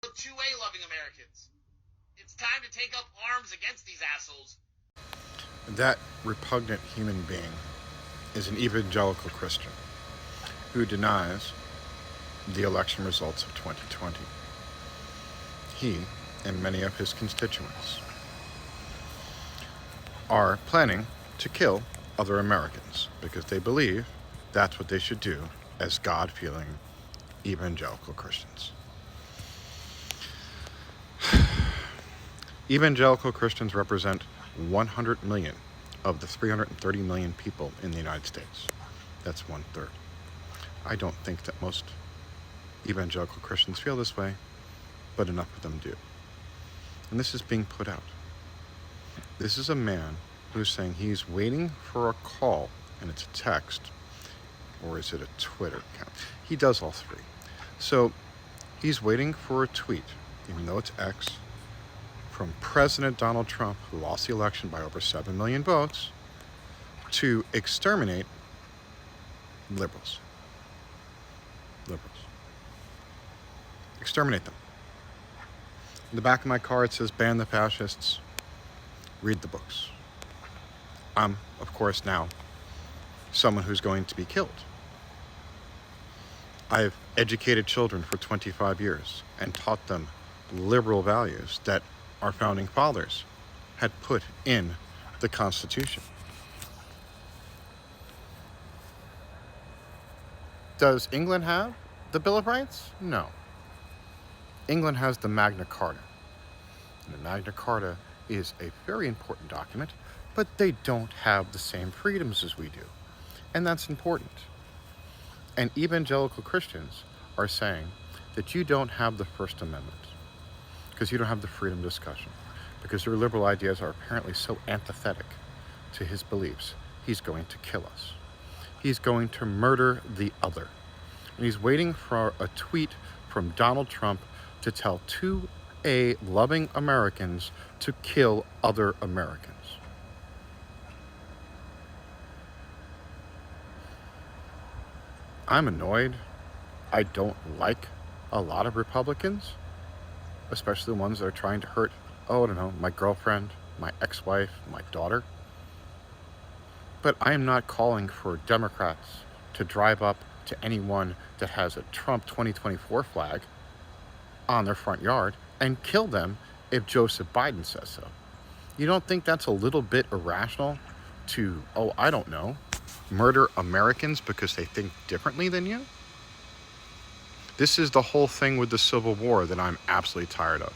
2A loving Americans. It's time to take up arms against these assholes. That repugnant human being is an evangelical Christian who denies the election results of 2020. He and many of his constituents are planning to kill other Americans because they believe that's what they should do as God-fearing evangelical Christians. Evangelical Christians represent 100 million of the 330 million people in the United States. That's 1/3. I don't think that most evangelical Christians feel this way, but enough of them do. And this is being put out. This is a man who's saying he's waiting for a call, and it's a text, or is it a Twitter account? He does all three. So he's waiting for a tweet, even though it's X, from President Donald Trump, who lost the election by over 7 million votes, to exterminate liberals. Exterminate them. In the back of my car it says, ban the fascists, read the books. I'm, of course, now someone who's going to be killed. I've educated children for 25 years and taught them liberal values that our founding fathers had put in the Constitution. Does England have the Bill of Rights? No. England has the Magna Carta. And the Magna Carta is a very important document, but they don't have the same freedoms as we do. And that's important. And evangelical Christians are saying that you don't have the First Amendment because you don't have the freedom of discussion, because your liberal ideas are apparently so antithetic to his beliefs. He's going to kill us. He's going to murder the other. And he's waiting for a tweet from Donald Trump to tell 2A loving Americans to kill other Americans. I'm annoyed. I don't like a lot of Republicans, especially the ones that are trying to hurt, my girlfriend, my ex-wife, my daughter. But I am not calling for Democrats to drive up to anyone that has a Trump 2024 flag on their front yard and kill them if Joseph Biden says so. You don't think that's a little bit irrational to, murder Americans because they think differently than you? This is the whole thing with the Civil War that I'm absolutely tired of.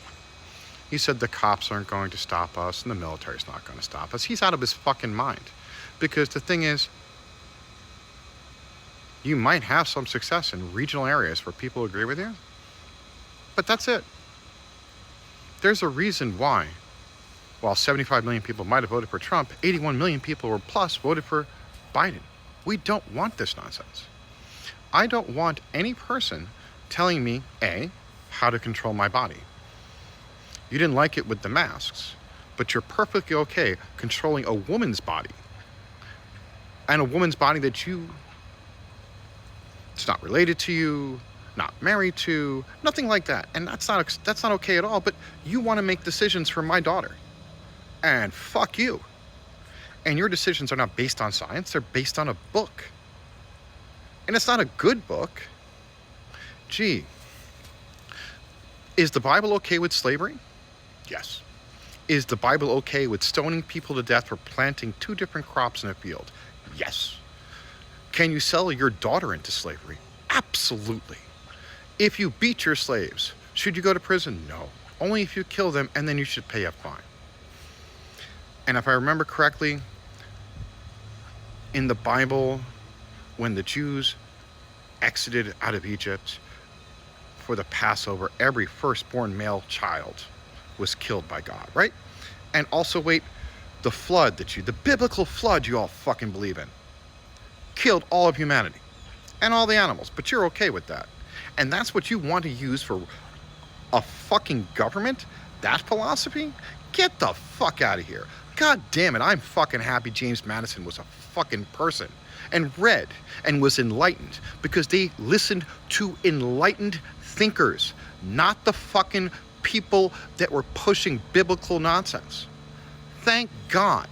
He said the cops aren't going to stop us and the military's not going to stop us. He's out of his fucking mind. Because the thing is, you might have some success in regional areas where people agree with you, but that's it. There's a reason why, while 75 million people might have voted for Trump, 81 million people or plus voted for Biden. We don't want this nonsense. I don't want any person telling me, A, how to control my body. You didn't like it with the masks, but you're perfectly okay controlling a woman's body. And a woman's body that it's not related to you, not married to, nothing like that. And that's not okay at all, but you want to make decisions for my daughter. And fuck you. And your decisions are not based on science, they're based on a book. And it's not a good book. Gee, is the Bible okay with slavery? Yes. Is the Bible okay with stoning people to death for planting 2 different crops in a field? Yes. Can you sell your daughter into slavery? Absolutely. If you beat your slaves, should you go to prison? No. Only if you kill them, and then you should pay a fine. And if I remember correctly, in the Bible, when the Jews exited out of Egypt for the Passover, every firstborn male child was killed by God, right? And also, the flood the biblical flood you all fucking believe in, killed all of humanity and all the animals, but you're okay with that. And that's what you want to use for a fucking government? That philosophy? Get the fuck out of here. God damn it, I'm fucking happy James Madison was a fucking person and read and was enlightened, because they listened to enlightened thinkers, not the fucking people that were pushing biblical nonsense. Thank God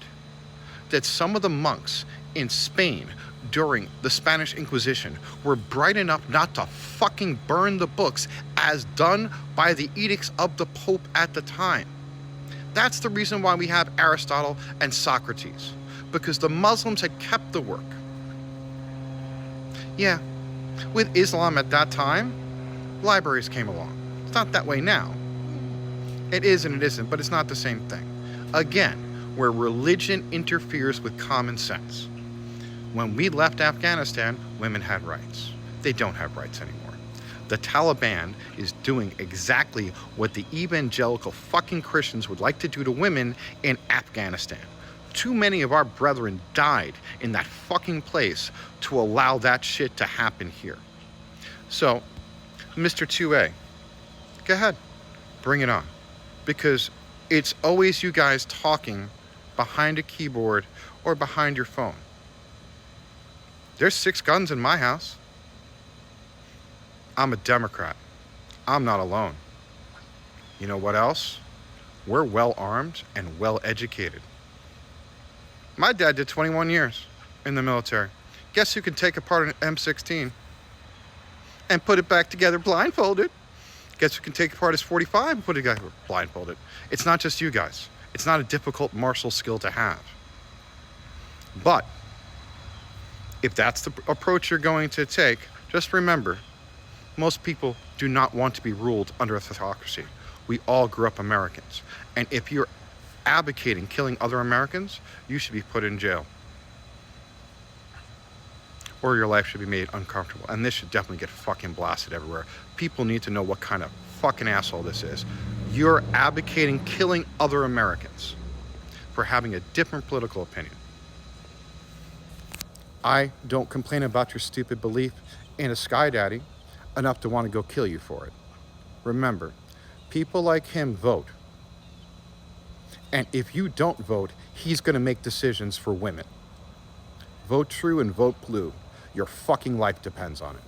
that some of the monks in Spain during the Spanish Inquisition were bright enough not to fucking burn the books as done by the edicts of the Pope at the time. That's the reason why we have Aristotle and Socrates, because the Muslims had kept the work. Yeah, with Islam at that time, libraries came along. It's not that way now. It is and it isn't, but it's not the same thing. Again, where religion interferes with common sense. When we left Afghanistan, women had rights. They don't have rights anymore. The Taliban is doing exactly what the evangelical fucking Christians would like to do to women in Afghanistan. Too many of our brethren died in that fucking place to allow that shit to happen here. So, Mr. 2A, go ahead, bring it on. Because it's always you guys talking behind a keyboard or behind your phone. There's 6 guns in my house. I'm a Democrat. I'm not alone. You know what else? We're well armed and well educated. My dad did 21 years in the military. Guess who can take apart an M16 and put it back together blindfolded? Guess who can take apart his 45 and put it together blindfolded? It's not just you guys. It's not a difficult martial skill to have. But if that's the approach you're going to take, just remember, most people do not want to be ruled under a theocracy. We all grew up Americans. And if you're advocating killing other Americans, you should be put in jail. Or your life should be made uncomfortable. And this should definitely get fucking blasted everywhere. People need to know what kind of fucking asshole this is. You're advocating killing other Americans for having a different political opinion. I don't complain about your stupid belief in a sky daddy enough to want to go kill you for it. Remember, people like him vote. And if you don't vote, he's going to make decisions for women. Vote true and vote blue. Your fucking life depends on it.